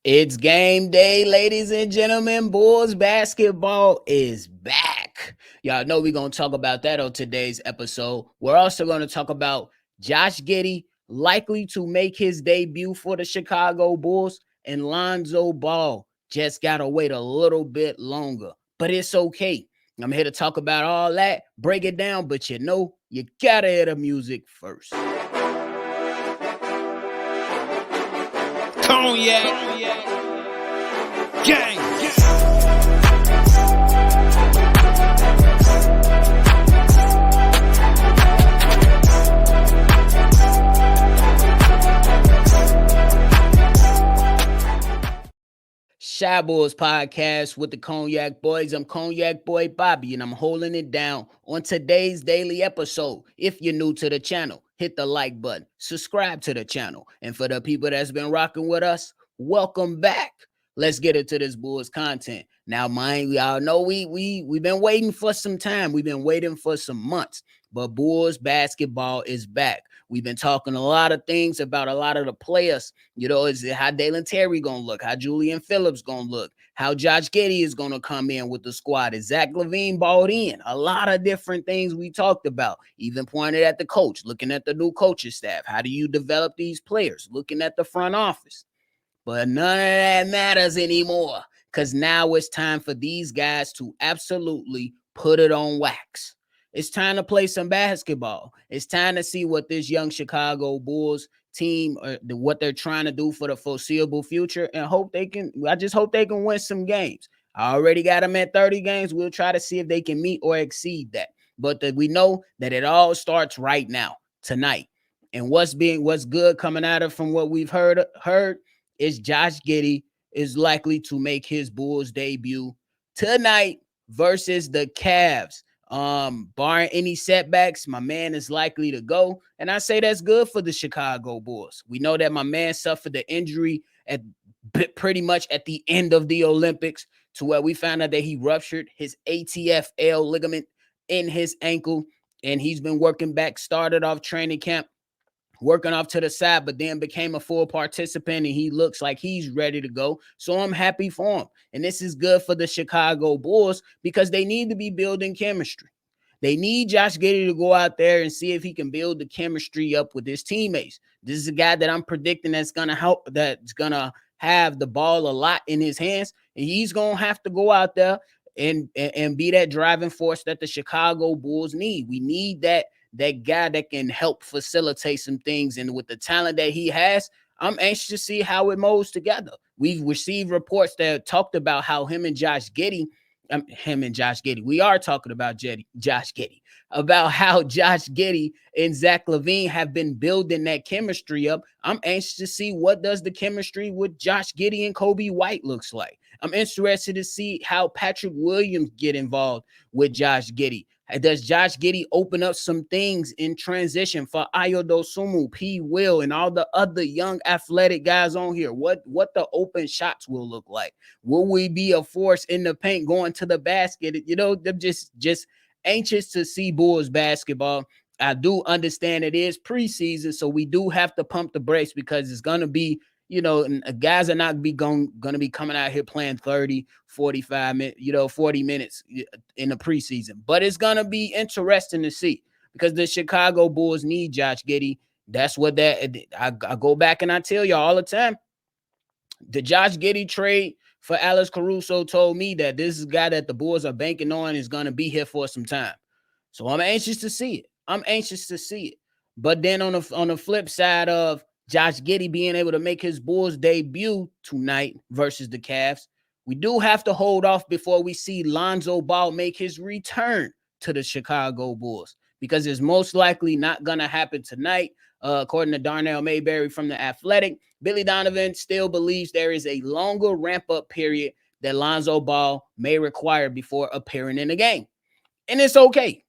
It's game day, ladies and gentlemen. Bulls basketball is back. Y'all know we're going to talk about that on today's episode. We're also going to talk about Josh Giddey likely to make his debut for the Chicago Bulls, and Lonzo Ball just got to wait a little bit longer. But it's okay. I'm here to talk about all that, break it down, but you got to hear the music first. Cognac. Gang. Shy Bulls podcast with the Cognac Boys. I'm Cognac Boy Bobby, and I'm holding it down on today's daily episode. If you're new to the channel, hit the like button, subscribe to the channel, and for the people that's been rocking with us, welcome back. Let's get into this Bulls content. Now, mind y'all know we've been waiting for some time. We've been waiting for some months, but Bulls basketball is back. We've been talking a lot of things about a lot of the players. Is it how Dalen Terry gonna look? How Julian Phillips gonna look? How Josh Giddey is gonna come in with the squad? Is Zach LaVine bought in? A lot of different things we talked about. Even pointed at the coach, looking at the new coaching staff. How do you develop these players? Looking at the front office. But none of that matters anymore, because now it's time for these guys to absolutely put it on wax. It's time to play some basketball. It's time to see what this young Chicago Bulls team, what they're trying to do for the foreseeable future, and I just hope they can win some games. I already got them at 30 games. We'll try to see if they can meet or exceed that. But we know that it all starts right now, tonight. And what's good coming out of from what we've heard is Josh Giddey is likely to make his Bulls debut tonight versus the Cavs. Barring any setbacks, my man is likely to go. And I say that's good for the Chicago Bulls. We know that my man suffered the injury at pretty much at the end of the Olympics, to where we found out that he ruptured his ATFL ligament in his ankle. And he's been working back, started off training camp, working off to the side, but then became a full participant, and he looks like he's ready to go. So I'm happy for him. And this is good for the Chicago Bulls because they need to be building chemistry. They need Josh Giddey to go out there and see if he can build the chemistry up with his teammates. This is a guy that I'm predicting that's going to help, that's going to have the ball a lot in his hands, and he's going to have to go out there and be that driving force that the Chicago Bulls need. We need that guy that can help facilitate some things. And with the talent that he has, I'm anxious to see how it molds together. We've received reports that talked about how we are talking about Josh Giddey, about how Josh Giddey and Zach LaVine have been building that chemistry up. I'm anxious to see what does the chemistry with Josh Giddey and Kobe White looks like. I'm interested to see how Patrick Williams get involved with Josh Giddey. Does Josh Giddey open up some things in transition for Ayo Dosunmu, P. Will, and all the other young athletic guys on here? What the open shots will look like? Will we be a force in the paint going to the basket? They're just anxious to see Bulls basketball. I do understand it is preseason, so we do have to pump the brakes because it's going to be, guys are not going to be coming out here playing 30, 45 minutes, 40 minutes in the preseason. But it's going to be interesting to see because the Chicago Bulls need Josh Giddey. That's what I go back and I tell y'all all the time. The Josh Giddey trade for Alex Caruso told me that this is a guy that the Bulls are banking on is going to be here for some time. So I'm anxious to see it. But then on the flip side of Josh Giddey being able to make his Bulls debut tonight versus the Cavs, we do have to hold off before we see Lonzo Ball make his return to the Chicago Bulls, because it's most likely not going to happen tonight. According to Darnell Mayberry from The Athletic, Billy Donovan still believes there is a longer ramp-up period that Lonzo Ball may require before appearing in the game. And it's okay.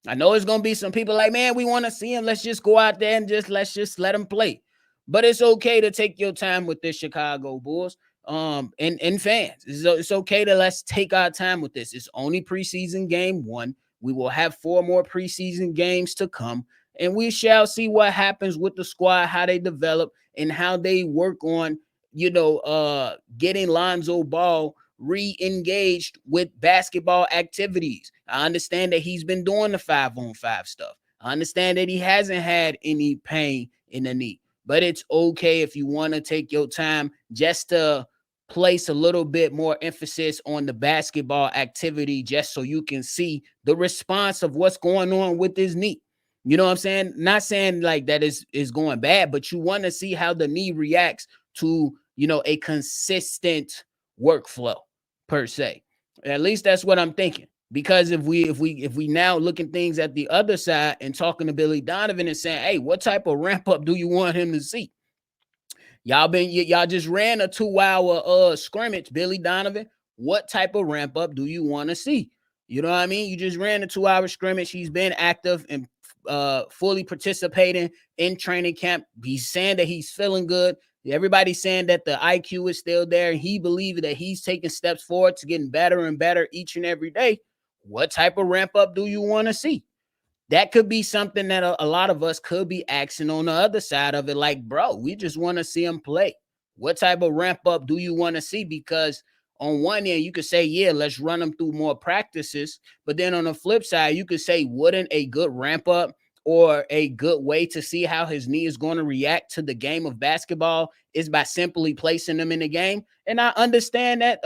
I know it's going to be some people like, man, we want to see him. Let's just go out there and let's let him play. But it's okay to take your time with this Chicago Bulls and fans. It's okay to let's take our time with this. It's only preseason game 1. We will have 4 more preseason games to come, and we shall see what happens with the squad, how they develop, and how they work on getting Lonzo Ball re-engaged with basketball activities. I understand that he's been doing the 5-on-5 stuff. I understand that he hasn't had any pain in the knee, but it's okay if you want to take your time just to place a little bit more emphasis on the basketball activity just so you can see the response of what's going on with his knee. You know what I'm saying? Not saying like that is going bad, but you want to see how the knee reacts to, a consistent workflow per se. At least that's what I'm thinking. Because if we now looking things at the other side and talking to Billy Donovan and saying, hey, what type of ramp up do you want him to see? Y'all just ran a 2-hour scrimmage, Billy Donovan. What type of ramp up do you want to see? You know what I mean? You just ran a 2-hour scrimmage. He's been active and fully participating in training camp. He's saying that he's feeling good. Everybody's saying that the IQ is still there. And he believes that he's taking steps forward to getting better and better each and every day. What type of ramp up do you want to see? That could be something that a lot of us could be asking on the other side of it. Like, bro, we just want to see him play. What type of ramp up do you want to see? Because on one end, you could say, yeah, let's run him through more practices. But then on the flip side, you could say, wouldn't a good ramp up or a good way to see how his knee is going to react to the game of basketball is by simply placing him in the game? And I understand that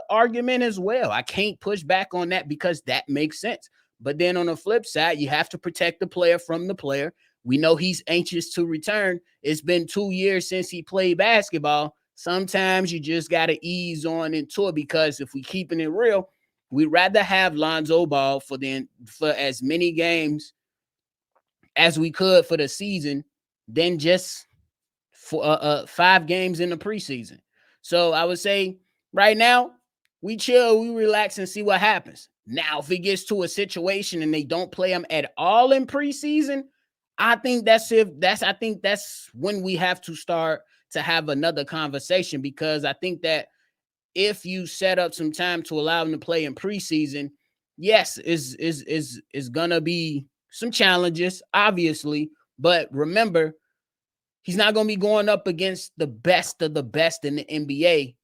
argument as well. I can't push back on that because that makes sense. But then on the flip side, you have to protect the player from the player. We know he's anxious to return. It's been 2 years since he played basketball. Sometimes you just got to ease on into it, because if we keeping it real, we'd rather have Lonzo Ball for as many games as we could for the season than just for 5 games in the preseason. So I would say right now, we chill, we relax and see what happens. Now, if it gets to a situation and they don't play him at all in preseason, I think that's when we have to start to have another conversation, because I think that if you set up some time to allow him to play in preseason, yes, is gonna be some challenges, obviously, but remember, he's not going to be going up against the best of the best in the NBA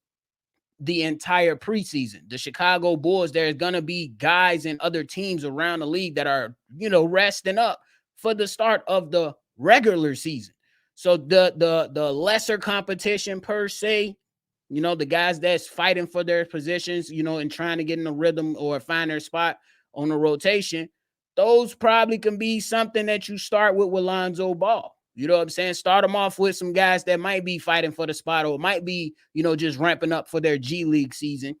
the entire preseason. The Chicago Bulls, there's going to be guys and other teams around the league that are, resting up for the start of the regular season. So the lesser competition per se, the guys that's fighting for their positions, and trying to get in a rhythm or find their spot on the rotation, those probably can be something that you start with Lonzo Ball. You know what I'm saying? Start them off with some guys that might be fighting for the spot, or might be, just ramping up for their G League season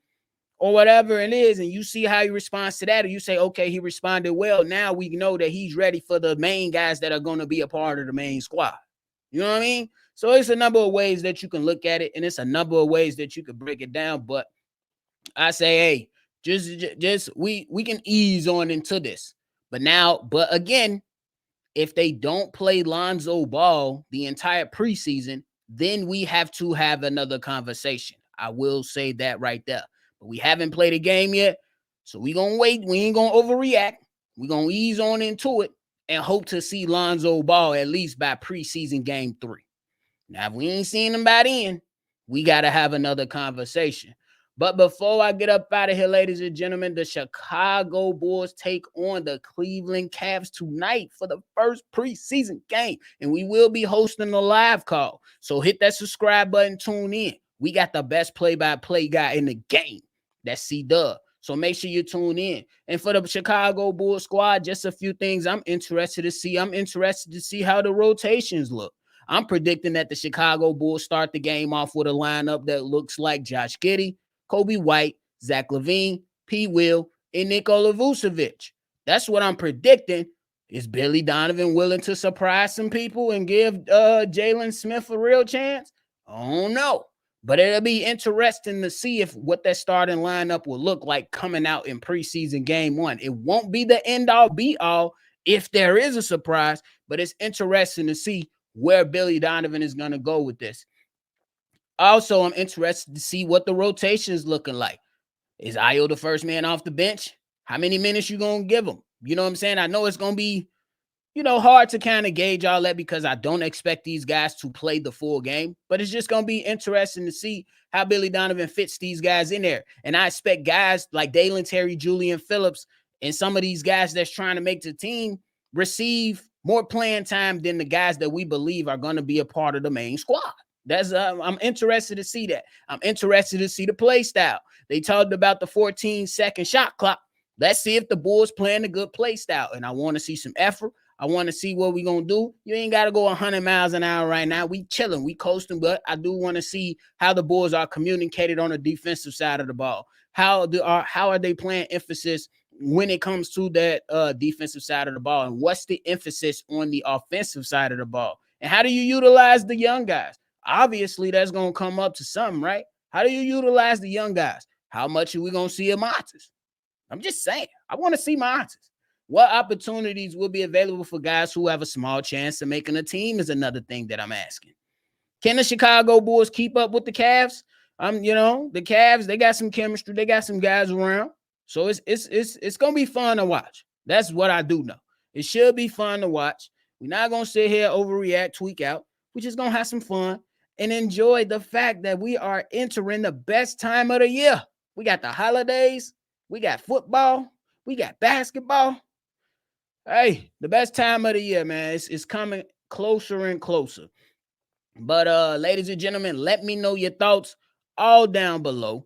or whatever it is. And you see how he responds to that. Or you say, okay, he responded well. Now we know that he's ready for the main guys that are going to be a part of the main squad. You know what I mean? So it's a number of ways that you can look at it, and it's a number of ways that you could break it down. But I say, hey, just we can ease on into this. But again, if they don't play Lonzo Ball the entire preseason, then we have to have another conversation. I will say that right there. But we haven't played a game yet, so we're going to wait. We ain't going to overreact. We're going to ease on into it and hope to see Lonzo Ball at least by preseason game 3. Now, if we ain't seen him by then, we got to have another conversation. But before I get up out of here, ladies and gentlemen, the Chicago Bulls take on the Cleveland Cavs tonight for the first preseason game. And we will be hosting a live call. So hit that subscribe button, tune in. We got the best play-by-play guy in the game. That's CDubb. So make sure you tune in. And for the Chicago Bulls squad, just a few things I'm interested to see. I'm interested to see how the rotations look. I'm predicting that the Chicago Bulls start the game off with a lineup that looks like Josh Giddey, Kobe White, Zach LaVine, P. Will, and Nikola Vucevic. That's what I'm predicting. Is Billy Donovan willing to surprise some people and give Jalen Smith a real chance? I don't know. But it'll be interesting to see what that starting lineup will look like coming out in preseason game 1. It won't be the end-all, be-all if there is a surprise, but it's interesting to see where Billy Donovan is going to go with this. Also, I'm interested to see what the rotation is looking like. Is Ayo the first man off the bench? How many minutes you going to give him? You know what I'm saying? I know it's going to be hard to kind of gauge all that because I don't expect these guys to play the full game. But it's just going to be interesting to see how Billy Donovan fits these guys in there. And I expect guys like Dalen Terry, Julian Phillips, and some of these guys that's trying to make the team receive more playing time than the guys that we believe are going to be a part of the main squad. I'm interested to see that. I'm interested to see the play style. They talked about the 14-second shot clock. Let's see if the Bulls playing a good play style. And I want to see some effort. I want to see what we're going to do. You ain't got to go 100 miles an hour right now. We chilling, we coasting, but I do want to see how the Bulls are communicated on the defensive side of the ball. How are they playing emphasis when it comes to that defensive side of the ball? And what's the emphasis on the offensive side of the ball? And how do you utilize the young guys? Obviously, that's going to come up to something, right? How do you utilize the young guys? How much are we going to see of Montes? I'm just saying. I want to see Montes. What opportunities will be available for guys who have a small chance of making a team is another thing that I'm asking. Can the Chicago Bulls keep up with the Cavs? The Cavs, they got some chemistry. They got some guys around. So it's going to be fun to watch. That's what I do know. It should be fun to watch. We're not going to sit here, overreact, tweak out. We're just going to have some fun and enjoy the fact that we are entering the best time of the year. We got the holidays. We got football. We got basketball. Hey, the best time of the year, man. It's coming closer and closer. But ladies and gentlemen, let me know your thoughts all down below.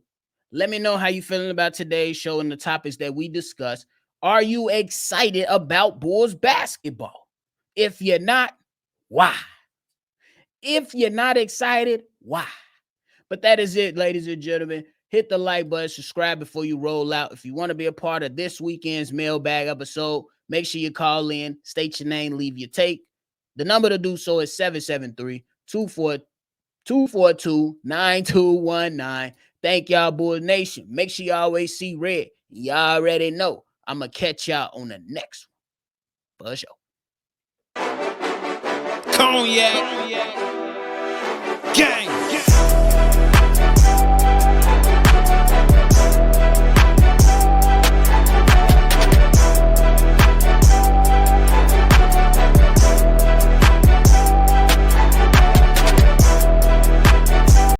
Let me know how you feeling about today's show and the topics that we discussed. Are you excited about Bulls basketball? If you're not, why? If you're not excited, why? But that is it, ladies and gentlemen. Hit the like button, subscribe before you roll out. If you want to be a part of this weekend's mailbag episode, make sure you call in, state your name, leave your take. The number to do so is 773-242-9219. Thank y'all, Bulls Nation. Make sure you always see red. Y'all already know. I'm going to catch y'all on the next one. For sure. Cognac. Gang.